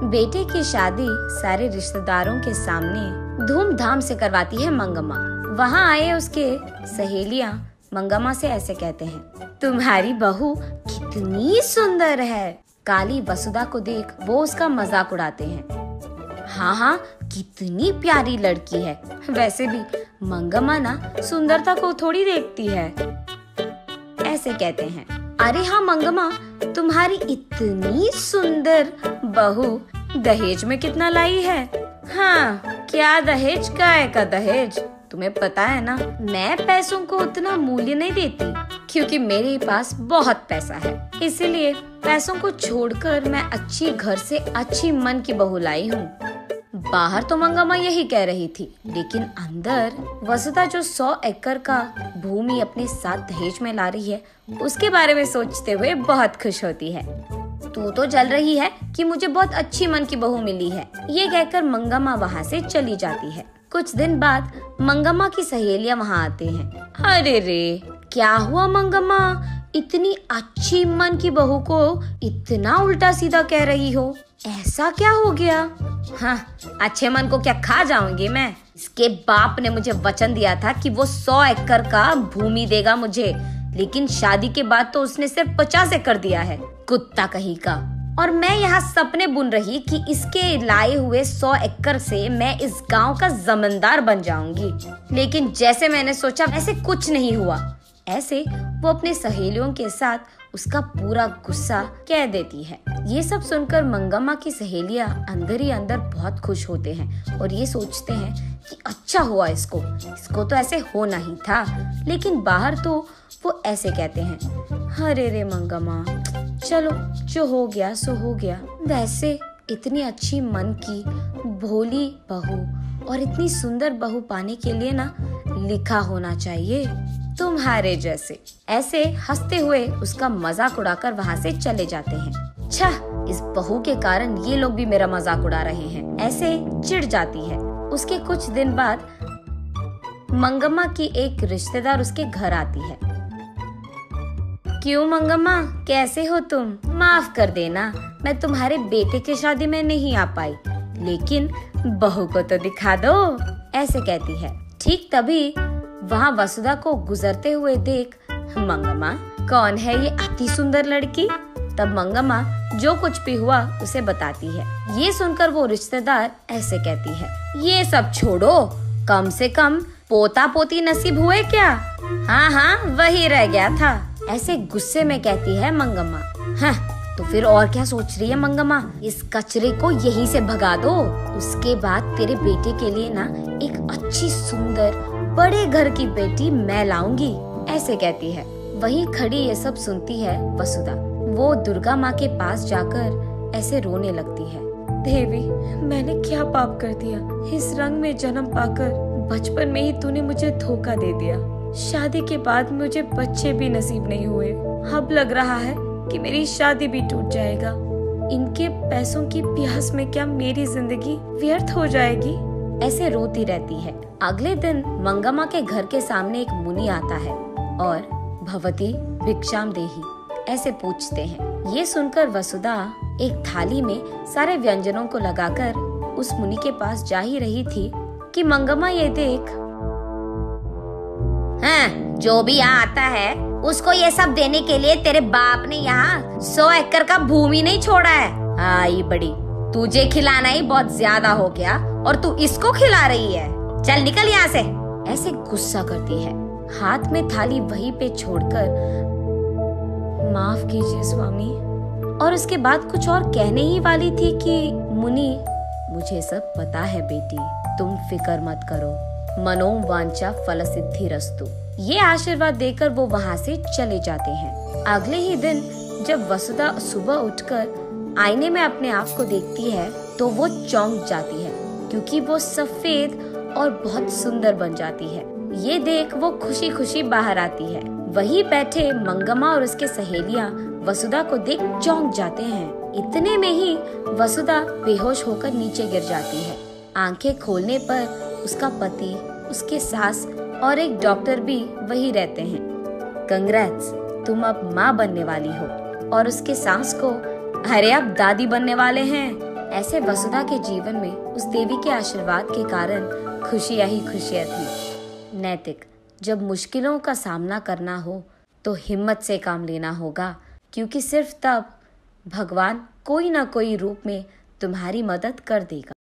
बेटे की शादी सारे रिश्तेदारों के सामने धूमधाम से करवाती है मंगम्मा। वहाँ आए उसके सहेलियाँ मंगम्मा से ऐसे कहते हैं, तुम्हारी बहू कितनी सुंदर है। काली वसुधा को देख वो उसका मजाक उड़ाते हैं। हाँ, कितनी प्यारी लड़की है। वैसे भी मंगम्मा ना सुंदरता को थोड़ी देखती है, ऐसे कहते हैं। अरे हाँ मंगम्मा, तुम्हारी इतनी सुंदर बहू दहेज में कितना लाई है? हाँ, क्या दहेज, काय का दहेज? तुम्हें पता है ना, मैं पैसों को उतना मूल्य नहीं देती क्योंकि मेरे पास बहुत पैसा है। इसीलिए पैसों को छोड़कर मैं अच्छी घर से अच्छी मन की बहू लाई हूँ। बाहर तो मंगम्मा यही कह रही थी, लेकिन अंदर वसुधा जो 100 एकड़ का भूमि अपने साथ दहेज में ला रही है, उसके बारे में सोचते हुए बहुत खुश होती है। तू तो जल रही है कि मुझे बहुत अच्छी मन की बहू मिली है, ये कहकर मंगम्मा वहाँ से चली जाती है। कुछ दिन बाद मंगम्मा की सहेलियाँ वहाँ आते हैं। अरे रे, क्या हुआ मंगम्मा, इतनी अच्छी मन की बहू को इतना उल्टा सीधा कह रही हो, ऐसा क्या हो गया? हाँ, अच्छे मन को क्या खा जाऊंगी मैं? इसके बाप ने मुझे वचन दिया था कि वो 100 एकड़ का भूमि देगा मुझे, लेकिन शादी के बाद तो उसने सिर्फ 50 एकड़ दिया है, कुत्ता कहीं का। और मैं यहाँ सपने बुन रही कि इसके लाए हुए 100 एकड़ से मैं इस गांव का जमींदार बन जाऊंगी, लेकिन जैसे मैंने सोचा वैसे कुछ नहीं हुआ। ऐसे वो अपने सहेलियों के साथ उसका पूरा गुस्सा कह देती है। ये सब सुनकर मंगम्मा की सहेलियां अंदर ही अंदर बहुत खुश होते हैं और ये सोचते हैं कि अच्छा हुआ, इसको तो ऐसे होना ही था। लेकिन बाहर तो वो ऐसे कहते हैं, अरे रे मंगम्मा, चलो जो हो गया सो हो गया। वैसे इतनी अच्छी मन की भोली बहू और इतनी सुंदर बहू पाने के लिए ना लिखा होना चाहिए तुम्हारे जैसे। ऐसे हंसते हुए उसका मजाक उड़ाकर वहाँ से चले जाते हैं। छा, इस बहू के कारण ये लोग भी मेरा मजाक उड़ा रहे हैं, ऐसे चिढ़ जाती है। उसके कुछ दिन बाद मंगम्मा की एक रिश्तेदार उसके घर आती है। क्यों मंगम्मा, कैसे हो तुम? माफ कर देना, मैं तुम्हारे बेटे की शादी में नहीं आ पाई, लेकिन बहू को तो दिखा दो, ऐसे कहती है। ठीक तभी वहाँ वसुधा को गुजरते हुए देख मंगम्मा, कौन है ये अति सुंदर लड़की? तब मंगम्मा जो कुछ भी हुआ उसे बताती है। ये सुनकर वो रिश्तेदार ऐसे कहती है, ये सब छोड़ो, कम से कम पोता पोती नसीब हुए क्या? हाँ, वही रह गया था, ऐसे गुस्से में कहती है मंगम्मा। हाँ, तो फिर और क्या सोच रही है मंगम्मा, इस कचरे को यहीं से भगा दो। उसके बाद तेरे बेटे के लिए ना एक अच्छी सुंदर बड़े घर की बेटी मैं लाऊंगी, ऐसे कहती है। वहीं खड़ी ये सब सुनती है वसुधा। वो दुर्गा माँ के पास जाकर ऐसे रोने लगती है। देवी, मैंने क्या पाप कर दिया? इस रंग में जन्म पाकर बचपन में ही तूने मुझे धोखा दे दिया। शादी के बाद मुझे बच्चे भी नसीब नहीं हुए। अब लग रहा है कि मेरी शादी भी टूट जाएगा। इनके पैसों की प्यास में क्या मेरी जिंदगी व्यर्थ हो जाएगी? ऐसे रोती रहती है। अगले दिन मंगम्मा के घर के सामने एक मुनि आता है और भवती भिक्षाम देही ऐसे पूछते हैं। ये सुनकर वसुधा एक थाली में सारे व्यंजनों को लगाकर उस मुनि के पास जा ही रही थी कि मंगम्मा ये देख, हाँ, जो भी यहाँ आता है उसको ये सब देने के लिए तेरे बाप ने यहाँ 100 एकड़ का भूमि नहीं छोड़ा है। आई बड़ी, तुझे खिलाना ही बहुत ज्यादा हो गया और तू इसको खिला रही है, चल निकल यहाँ से, ऐसे गुस्सा करती है। हाथ में थाली वहीं पे छोड़कर, माफ कीजिए स्वामी, और उसके बाद कुछ और कहने ही वाली थी कि मुनि, मुझे सब पता है बेटी, तुम फिक्र मत करो, मनोवांछा फल सिद्धिरस्तु। ये आशीर्वाद देकर वो वहाँ से चले जाते हैं। अगले ही दिन जब वसुधा सुबह उठकर आईने में अपने आप को देखती है तो वो चौंक जाती है, क्योंकि वो सफेद और बहुत सुंदर बन जाती है। ये देख वो खुशी खुशी बाहर आती है। वहीं बैठे मंगम्मा और उसके सहेलियां वसुधा को देख चौंक जाते हैं। इतने में ही वसुधा बेहोश होकर नीचे गिर जाती है। आंखें खोलने पर उसका पति, उसके सास और एक डॉक्टर भी वही रहते हैं। कंग्रेट्स, तुम अब माँ बनने वाली हो। और उसके सास को, अरे अब दादी बनने वाले हैं। ऐसे वसुधा के जीवन में उस देवी के आशीर्वाद के कारण खुशियां ही खुशियां थी। नैतिक, जब मुश्किलों का सामना करना हो तो हिम्मत से काम लेना होगा, क्योंकि सिर्फ तब भगवान कोई ना कोई रूप में तुम्हारी मदद कर देगा।